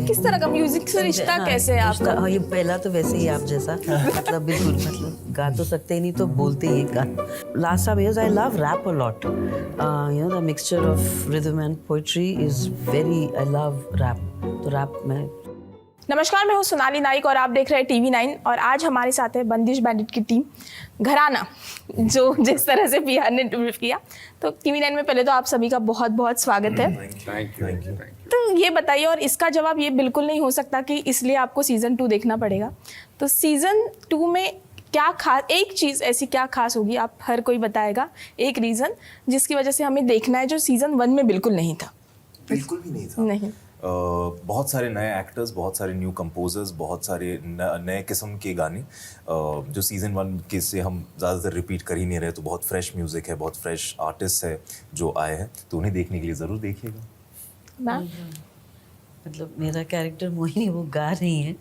किस तरह का म्यूजिक से रिश्ता कैसे है आपका? हाँ, ये पहला तो वैसे ही आप जैसा मतलब बिल्कुल मतलब गा तो सकते ही नहीं तो बोलते ही गा. Last time years I love rap a lot. You know the mixture of rhythm and poetry is very I love rap. तो rap में. नमस्कार, मैं हूँ सोनाली नाइक और आप देख रहे हैं TV9 और आज हमारे साथ है बंदिश बैंडिट की टीम घराना, जो जिस तरह से PR ने ब्रीफ किया. तो TV9 में पहले तो आप सभी का बहुत बहुत स्वागत है. Thank you. तो ये बताइए, और इसका जवाब ये बिल्कुल नहीं हो सकता कि इसलिए आपको सीज़न 2 देखना पड़ेगा. तो सीज़न 2 में क्या खास, एक चीज़ ऐसी क्या खास होगी, आप हर कोई बताएगा एक रीज़न जिसकी वजह से हमें देखना है, जो सीज़न 1 में बिल्कुल नहीं था. बिल्कुल भी नहीं था. नहीं. बहुत सारे नए एक्टर्स, बहुत सारे न्यू कंपोजर्स, बहुत सारे नए किस्म के गाने जो सीज़न 1 के से हम ज़्यादातर रिपीट कर ही नहीं रहे. तो बहुत फ्रेश म्यूज़िक है, बहुत फ्रेश आर्टिस्ट है जो आए हैं, तो उन्हें देखने के लिए ज़रूर देखिएगा. मैम, मतलब मेरा कैरेक्टर मोहिनी वो गा रही है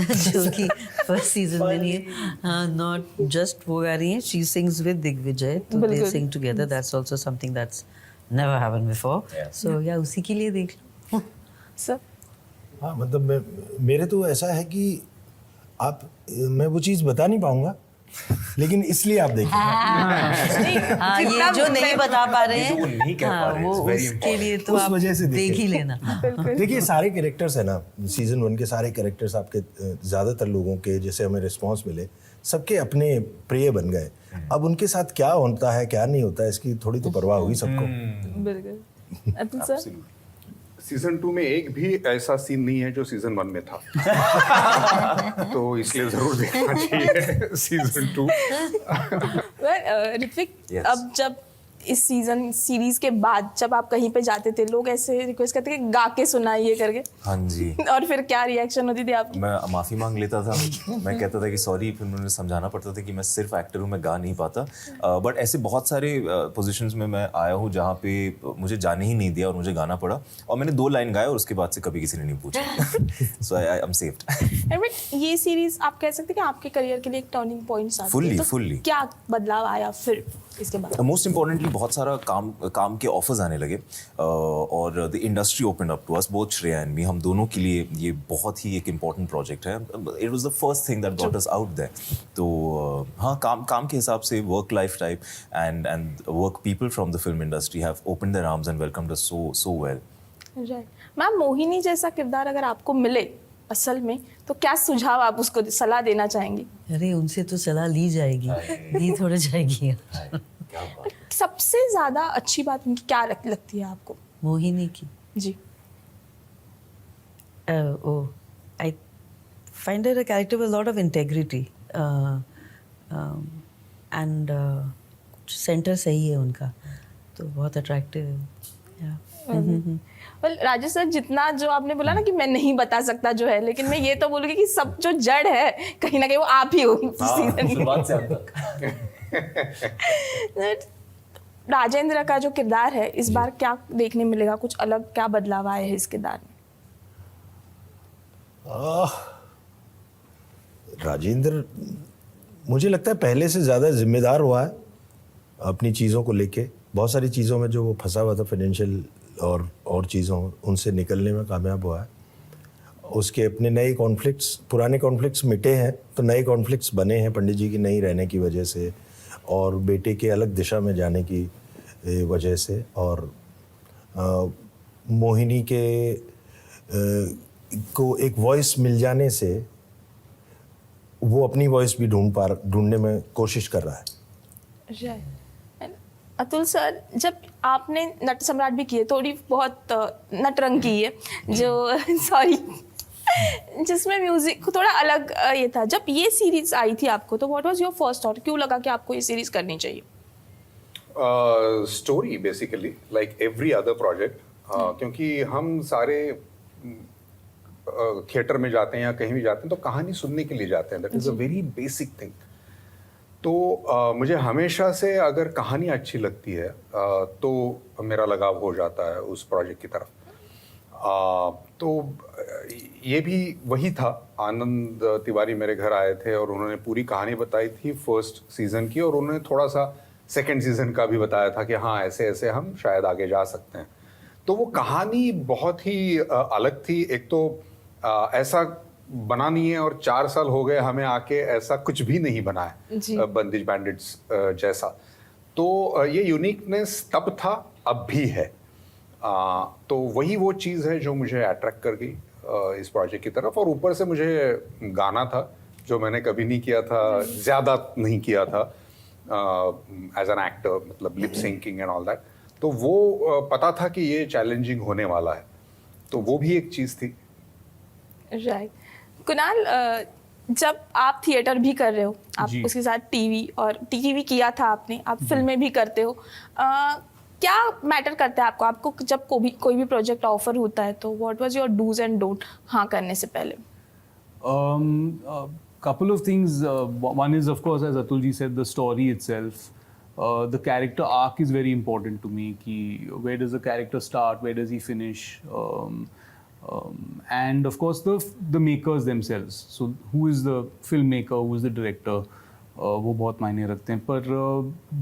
जो कि फर्स्ट सीजन में नहीं है. हाँ, नॉट जस्ट वो गा रही है, शी सिंग्स विद दिग्विजय, तो दे बिल्कुल. Sing together. That's also something that's never happened before. So या उसी के लिए देख लो. सर. हाँ, मतलब मेरे तो ऐसा है कि मैं वो चीज़ बता नहीं पाऊंगा, लेकिन इसलिए आप देखिए. हाँ, ये जो नहीं बता पा रहे ये जो वो नहीं हैं, कह पा हाँ, रहे हैं, वो it's very उसके लिए तो उस आप वजह से देख देखिए. ही लेना. देखिए, सारे कैरेक्टर्स है ना, सीजन 1 के सारे कैरेक्टर्स आपके ज़्यादातर लोगों के जैसे हमें रिस्पॉन्स मिले, सबके अपने प्रिय बन गए. अब उनके साथ क्या होता है क्या नहीं होता है, इसकी थोड़ी तो परवाह हुई सबको. बिल्कुल. अतुल सर. सीजन 2 में एक भी ऐसा सीन नहीं है जो सीजन 1 में था. तो इसलिए जरूर देखना चाहिए सीजन 2. ऋत्विक, Yes. अब जब इस सीजन सीरीज के बाद जब आप कहीं पे जाते थे, लोग ऐसे रिक्वेस्ट करते कि गा के सुनाइए करके, हाँ जी. और फिर क्या रिएक्शन होती थी आपकी? मैं माफ़ी मांग लेता था. मैं कहता था कि सॉरी, फिर उन्होंने समझाना पड़ता था कि मैं सिर्फ एक्टर हूँ, मैं गा नहीं पाता. बट ऐसे बहुत सारे पोजीशंस में मैं आया हूँ जहाँ पे मुझे जाने ही नहीं दिया और मुझे गाना पड़ा, और मैंने 2 लाइन गाए और उसके बाद से कभी किसी ने नहीं पूछा. सो आई एम सेव्ड. बट ये सीरीज आप कह सकते हैं कि आपके करियर के लिए एक टर्निंग पॉइंट था. Fully. क्या बदलाव आया फिर इसके बाद? मोस्ट इम्पॉर्टेंटली बहुत सारा काम के ऑफर्स आने लगे, और the industry open up to us, both Shreya and me. हम दोनों के लिए ये बहुत ही एक इम्पॉर्टेंट प्रोजेक्ट है. It was the first thing that got us out there. तो हाँ, काम के हिसाब से work life type and work people from the film industry have opened their arms and welcomed us so well. Right. Ma'am, Mohini जैसा किरदार अगर आपको मिले असल में, तो क्या सुझाव आप उसको सलाह देना चाहेंगी? अरे उनसे तो सलाह ली जाएगी, दी थोड़ी जाएगी. सबसे ज्यादा अच्छी बात उनकी क्या लगती है आपको? मोहिनी की जी. I find her a character with a lot of integrity, and centre सही है उनका, तो बहुत अट्रैक्टिव है. वेल, राजेश सर, जितना जो आपने बोला ना कि मैं नहीं बता सकता जो है, लेकिन मैं ये तो बोलूँगी कि सब जो जड़ है कहीं ना कहीं वो आप ही हो सीजन में. राजेंद्र का जो किरदार है इस बार क्या देखने मिलेगा, कुछ अलग क्या बदलाव आए हैं इस किरदार में? राजेंद्र मुझे लगता है पहले से ज़्यादा जिम्मेदार हुआ है अपनी चीज़ों को लेके. बहुत सारी चीज़ों में जो वो फंसा हुआ था, फाइनेंशियल और चीज़ों, उनसे निकलने में कामयाब हुआ है. उसके अपने नए कॉन्फ्लिक्ट्स, पुराने कॉन्फ्लिक्ट्स मिटे हैं तो नए कॉन्फ्लिक्ट्स बने हैं पंडित जी की नहीं रहने की वजह से, और बेटे के अलग दिशा में जाने की वजह से, और मोहिनी के को एक वॉइस मिल जाने से वो अपनी वॉइस भी ढूंढने में कोशिश कर रहा है. राइट. अतुल सर, जब आपने नट सम्राट भी किए, थोड़ी बहुत नटरंग की है जो सॉरी जिसमें म्यूजिक थोड़ा अलग ये था, जब ये सीरीज आई थी आपको, तो what was your first thought? क्यों लगा कि आपको ये सीरीज करनी चाहिए? Story basically like every other project, क्योंकि हम सारे थिएटर में जाते हैं या कहीं भी जाते हैं तो कहानी सुनने के लिए जाते हैं. That is a very basic thing. तो मुझे हमेशा से अगर कहानी अच्छी लगती है तो मेरा लगाव हो जाता है उस प्रोजेक्ट की तरफ. तो ये भी वही था. आनंद तिवारी मेरे घर आए थे और उन्होंने पूरी कहानी बताई थी फर्स्ट सीजन की, और उन्होंने थोड़ा सा सेकंड सीजन का भी बताया था कि हाँ ऐसे ऐसे हम शायद आगे जा सकते हैं. तो वो कहानी बहुत ही अलग थी. एक तो ऐसा बना नहीं है, और 4 साल हो गए हमें आके, ऐसा कुछ भी नहीं बना जी। है बंदिश बैंडिट्स जैसा। तो ये यूनिकनेस तब था, अब भी है। तो वही वो चीज़ है जो मुझे अट्रैक्ट कर गई इस प्रोजेक्ट की तरफ। और ऊपर से मुझे गाना था जो मैंने कभी नहीं किया था, ज़्यादा नहीं किया था एज एन एक्टर, मतलब lip syncing and all that. तो वो पता था कि ये चैलेंजिंग होने वाला है, तो वो भी एक चीज़ थी। राइट। कुणाल, जब आप थिएटर भी कर रहे हो, आप जी। उसके साथ टीवी, और टीवी किया था आपने, आप फिल्में भी करते हो, क्या मैटर करता है आपको जब कोई भी प्रोजेक्ट ऑफर होता है, तो what was your dos and don't हाँ करने से पहले? Couple of things. One is, of course, as Atul ji said, the story itself. The character arc is very important to me. Ki where does the character start? Where does he finish? And of course, the makers themselves. So, who is the filmmaker? Who is the director? वो बहुत मायने रखते हैं, पर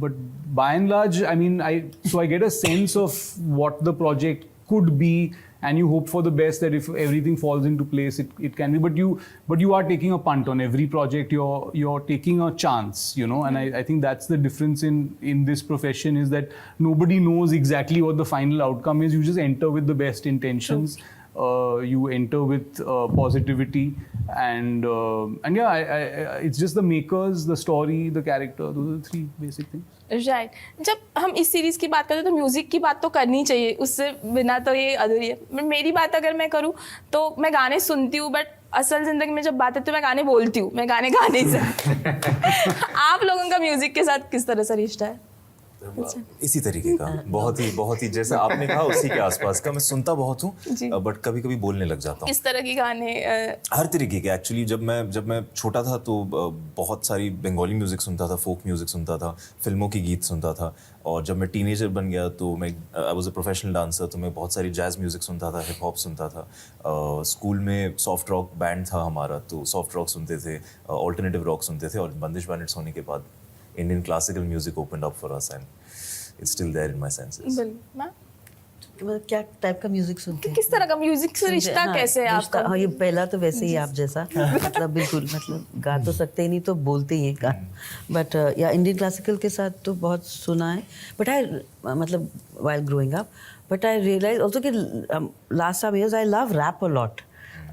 but by and large, I mean, I get a sense of what the project could be, and you hope for the best, that if everything falls into place, it can be. But you are taking a punt on every project. You're taking a chance, you know. And I think that's the difference in this profession, is that nobody knows exactly what the final outcome is. You just enter with the best intentions. You enter with positivity, and yeah, it's just the makers, the story, the character. Those are the 3 basic things. Right. जब हम इस series की बात करते हैं तो music की बात तो करनी चाहिए, उससे बिना तो ये अधूरी है। मेरी बात अगर मैं करूँ तो मैं गाने सुनती हूँ, बट असल जिंदगी में जब बात है तो मैं गाने बोलती हूँ, मैं गाने गा नहीं सकती। आप लोगों का म्यूजिक के साथ किस तरह से रिश्ता है? इसी तरीके का, बहुत ही जैसे आपने कहा उसी के आसपास का। मैं सुनता बहुत जी। हूँ, बट कभी कभी बोलने लग जाता हूँ। किस तरह के गाने? हर तरीके के एक्चुअली। जब मैं छोटा था तो बहुत सारी बंगाली म्यूज़िक सुनता था, फोक म्यूज़िक सुनता था, फिल्मों के गीत सुनता था। और जब मैं टीनेजर बन गया तो मैं I was a professional dancer, तो मैं बहुत सारी जैज़ म्यूज़िक सुनता था, हिप हॉप सुनता था। स्कूल में सॉफ्ट रॉक बैंड था हमारा, तो सॉफ्ट रॉक सुनते थे, ऑल्टरनेटिव रॉक सुनते थे। और बंदिश बैंडिट्स होने के बाद Indian classical music opened up for us, and it's still there in my senses. क्या टाइप का म्यूजिक सुनते हैं? किस तरह का म्यूजिक से रिश्ता हाँ, कैसे है रिश्ता, आपका? हाँ, ये पहला तो वैसे ही आप जैसा, मतलब बिल्कुल, मतलब गा तो सकते ही नहीं तो बोलते ही हैं गा। बट या इंडियन क्लासिकल के साथ तो बहुत सुना है, बट आई मतलब while growing up, but I realized also कि last some years I love rap a lot.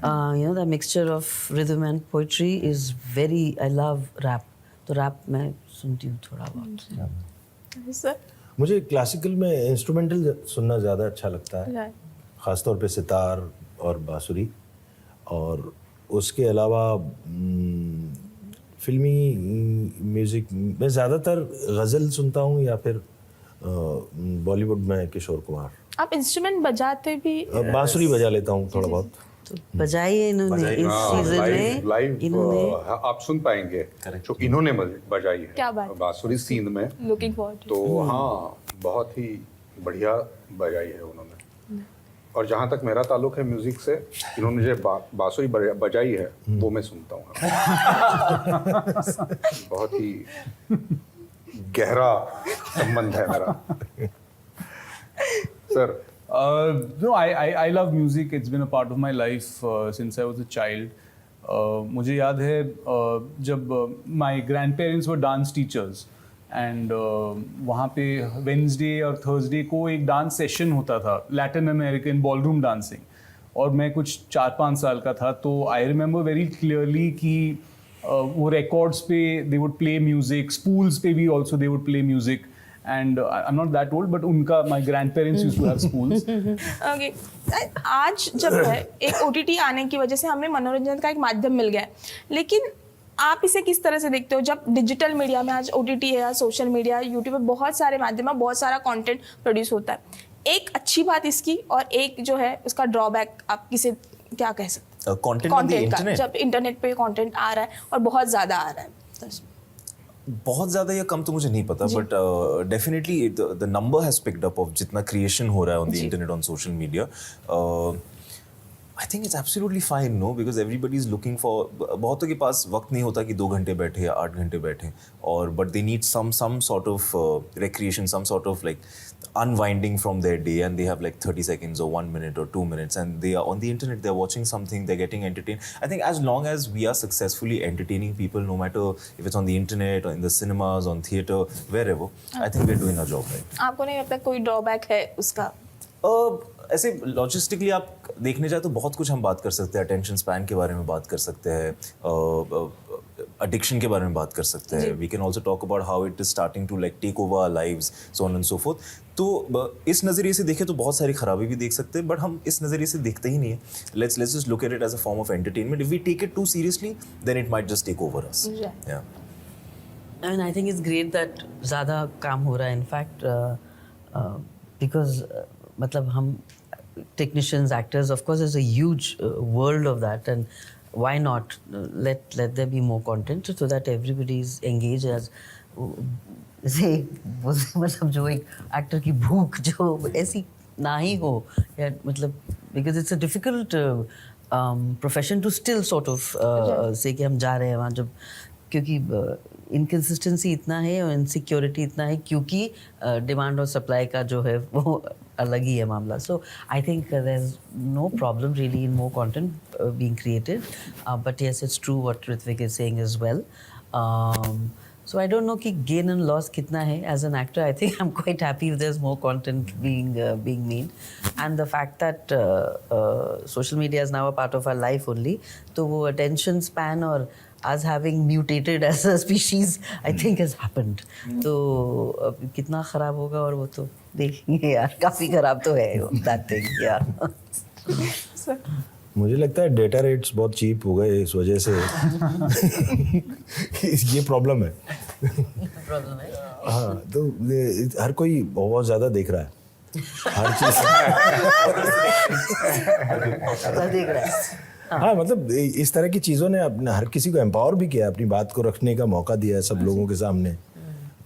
You know, the mixture of rhythm and poetry is very, I love rap. तो rap मैं सुनती हूँ थोड़ा बहुत। Sir? मुझे classical में instrumental सुनना ज़्यादा अच्छा लगता है, राइट। ख़ासतौर पे सितार और बांसुरी। और उसके अलावा फिल्मी म्यूज़िक में ज़्यादातर गज़ल सुनता हूँ, या फिर बॉलीवुड में किशोर कुमार। आप इंस्ट्रूमेंट बजाते भी? बांसुरी बजा लेता हूँ थोड़ा बहुत। तो बजाई है इन्होंने इस सीजन में, लाइव इन्होंने आप सुन पाएंगे जो इन्होंने बजाई है, क्या बात? बांसुरी सींध में। Looking forward. तो हाँ, बहुत ही बढ़िया बजाई है उन्होंने। और जहाँ तक मेरा ताल्लुक है म्यूजिक से, इन्होंने जो बांसुरी बजाई है वो मैं सुनता हूँ। बहुत ही गहरा संबंध है मेरा। Sir? No, I love music. It's been a part of my life since I was a child. मुझे याद है जब my grandparents were dance teachers, and वहाँ पे Wednesday और Thursday को एक डांस सेशन होता था, Latin American ballroom dancing, और मैं कुछ 4-5 साल का था। तो I remember very clearly कि वो records पे they would play music, spools पे भी also they would play music. And I'm not that old, but उनका my grandparents used to have spools. Okay. आज जब है एक OTT आने की वजह से हमें मनोरंजन का एक माध्यम मिल गया है, लेकिन आप इसे किस तरह से देखते हो जब डिजिटल मीडिया में आज OTT है या सोशल मीडिया, यूट्यूब पे बहुत सारे माध्यम है, बहुत सारा कंटेंट प्रोड्यूस होता है। एक अच्छी बात इसकी और एक जो है उसका ड्रॉबैक, आप किसे क्या कह सकते हैं? कंटेंट का, जब इंटरनेट पे कंटेंट आ रहा है और बहुत ज़्यादा आ रहा है, तो बहुत ज़्यादा या कम तो मुझे नहीं पता, but definitely the number has picked up of जितना क्रिएशन हो रहा है on the internet, on social media. I think it's absolutely fine, no, because everybody is looking for. बहुतों के पास वक्त नहीं होता कि 2 घंटे बैठे या 8 घंटे बैठे, और but they need some sort of recreation, some sort of like unwinding from their day, and they have like 30 seconds or 1 minute or 2 minutes, and they are on the internet, they're watching something, they're getting entertained. I think as long as we are successfully entertaining people, no matter if it's on the internet or in the cinemas, on theatre, wherever, I think we're doing our job right. आपको नहीं लगता कोई drawback है उसका? ऐसे logistically आप देखने जाए तो बहुत कुछ हम बात कर सकते हैं, अटेंशन स्पैन के बारे में बात कर सकते हैं, एडिक्शन के बारे में बात कर सकते हैं, we can also talk about how it is starting to like take over our lives, so on and so forth. तो इस नज़रिए से देखें तो बहुत सारी खराबी भी देख सकते हैं, बट हम इस नज़रिए से देखते ही नहीं है. Let's just look at it as a form of entertainment. If we take it too seriously then it might just take over us. या And I think it's great that ज़्यादा काम हो रहा है. In fact, because मतलब हम technicians, actors, of course, there's a huge world of that, and why not let there be more content so that everybody is engaged as say मतलब जो एक actor की भूख जो ऐसी ना ही हो, या मतलब because it's a difficult profession to still sort of say कि हम जा रहे हैं वहाँ, जब क्योंकि इनकन्सिस्टेंसी इतना है और इनसिक्योरिटी इतना है, क्योंकि डिमांड और सप्लाई का जो है वो अलग ही है मामला. So I think there is no problem really in more content being created, but yes it's true what Ritwik is saying as well. So I don't know कि gain and loss कितना है. As an actor, I think I'm quite happy if there's more content being made, and the fact that social media is now a part of our life only, तो वो attention span और us having mutated as a species, I think has happened. तो अब कितना खराब होगा और वो तो देखेंगे यार. काफी खराब तो है that thing, yeah. मुझे लगता है डेटा रेट्स बहुत चीप हो गए इस वजह से. ये प्रॉब्लम है. प्रॉब्लम है. हाँ, तो हर कोई बहुत ज़्यादा देख रहा है हर चीज़. देख रहा है. हाँ, मतलब इस तरह की चीज़ों ने अपने हर किसी को एम्पावर भी किया, अपनी बात को रखने का मौका दिया है सब लोगों के सामने.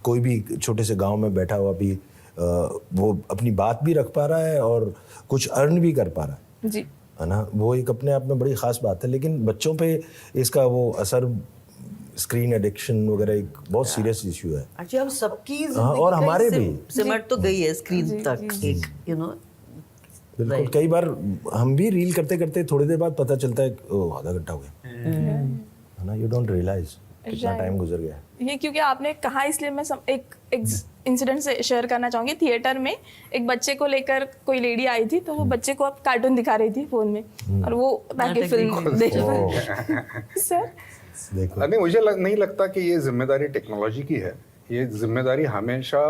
कोई भी छोटे से गांव में बैठा हुआ भी वो अपनी बात भी रख पा रहा है और कुछ अर्न भी कर पा रहा है. जी, है ना. वो एक अपने आप में बड़ी ख़ास बात है. लेकिन बच्चों पे इसका वो असर, स्क्रीन एडिक्शन वगैरह एक बहुत सीरियस इशू है. एक्चुअली हम सबकी और हमारे भी सिमट तो गई है स्क्रीन तक एक, यू नो. बिल्कुल. कई बार हम भी रील करते करते थोड़ी देर बाद पता चलता है ओह आधा घंटा हो गया, है ना. यू डोंट रियलाइज कितना टाइम गुजर गया. ये क्योंकि आपने कहा इसलिए मैं एक इंसिडेंट से शेयर करना चाहूँगी. थिएटर में एक बच्चे को लेकर कोई लेडी आई थी, तो वो बच्चे को अब कार्टून दिखा रही थी फोन में, और वो ताकि फिल्म देख रहे. सर देखो, नहीं, मुझे नहीं लगता कि ये जिम्मेदारी टेक्नोलॉजी की है. ये जिम्मेदारी हमेशा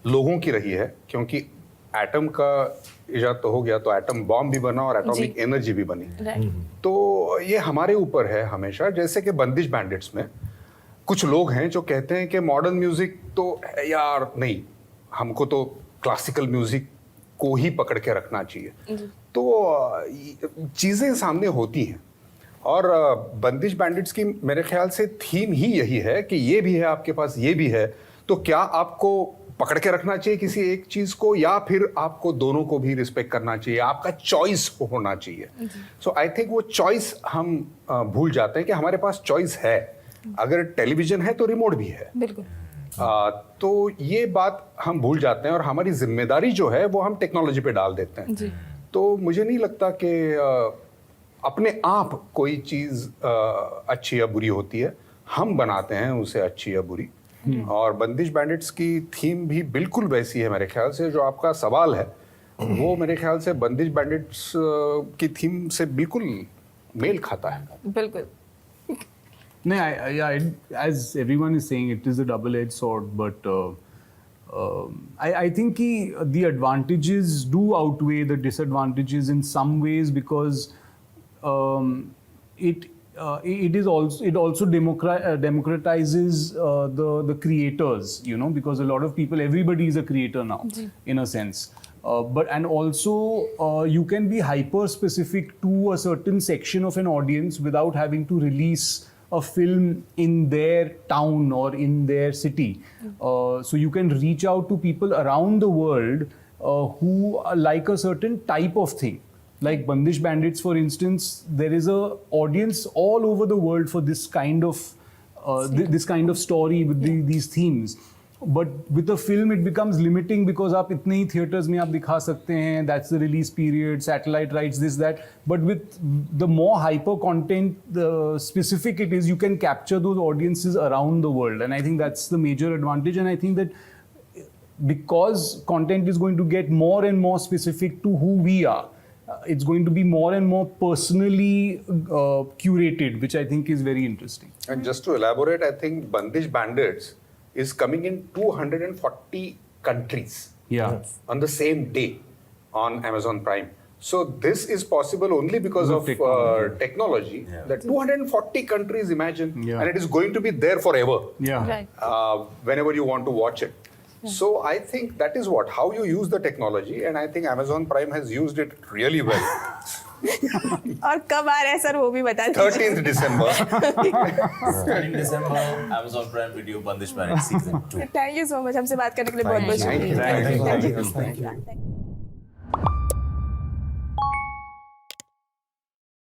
लोगों की रही है, क्योंकि एटम का इजाद तो हो गया तो एटम बॉम्ब भी बना और एटॉमिक एनर्जी भी बनी. तो ये हमारे ऊपर है हमेशा. जैसे कि बंदिश बैंडिट्स में कुछ लोग हैं जो कहते हैं कि मॉडर्न म्यूजिक तो है यार, नहीं, हमको तो क्लासिकल म्यूजिक को ही पकड़ के रखना चाहिए. तो चीज़ें सामने होती हैं, और बंदिश बैंडिट्स की मेरे ख्याल से थीम ही यही है कि ये भी है आपके पास, ये भी है, तो क्या आपको पकड़ के रखना चाहिए किसी एक चीज को, या फिर आपको दोनों को भी रिस्पेक्ट करना चाहिए, आपका चॉइस होना चाहिए. सो आई थिंक वो चॉइस हम भूल जाते हैं कि हमारे पास चॉइस है. अगर टेलीविजन है तो रिमोट भी है. बिल्कुल. तो ये बात हम भूल जाते हैं, और हमारी जिम्मेदारी जो है वो हम टेक्नोलॉजी पे डाल देते हैं. तो मुझे नहीं लगता कि अपने आप कोई चीज़ अच्छी या बुरी होती है. हम बनाते हैं उसे अच्छी या बुरी. और बंदिश बैंडिट्स की थीम भी बिल्कुल वैसी है मेरे ख्याल से. जो आपका सवाल है वो मेरे ख्याल से बंदिश बैंडिट्स की थीम से बिल्कुल मेल खाता है. बिल्कुल. No, as everyone is saying, it is a double-edged sword, but I think the advantages do outweigh the disadvantages in some ways, because it also democratizes the creators, you know, because a lot of people, everybody is a creator now, in a sense. And also you can be hyper specific to a certain section of an audience without having to release a film in their town or in their city. So you can reach out to people around the world who like a certain type of thing. Like Bandish Bandits, for instance, there is a audience all over the world for this kind of this kind of story with these themes. But with a film, it becomes limiting because आप इतने ही theaters में आप दिखा सकते हैं. That's the release period, satellite rights, this, that. But with the more hyper content, the specific it is, you can capture those audiences around the world. And I think that's the major advantage. And I think that because content is going to get more and more specific to who we are, it's going to be more and more personally curated, which I think is very interesting. And just to elaborate, I think Bandish Bandits is coming in 240 countries Yeah. on the same day on Amazon Prime. So this is possible only because of technology. That 240 countries, imagine, Yeah. and it is going to be there forever. Yeah. Right. Whenever you want to watch it. So I think that is how you use the technology, and I think Amazon Prime has used it really well. और कब आ रहा है sir वो भी बता दीजिए. 13th December. Starting December, Amazon Prime Video, Bandish Bandits season 2. Thank you so much, हमसे बात करने के लिए बहुत बहुत Thank you. शुक्रिया. Thank you. Thank you.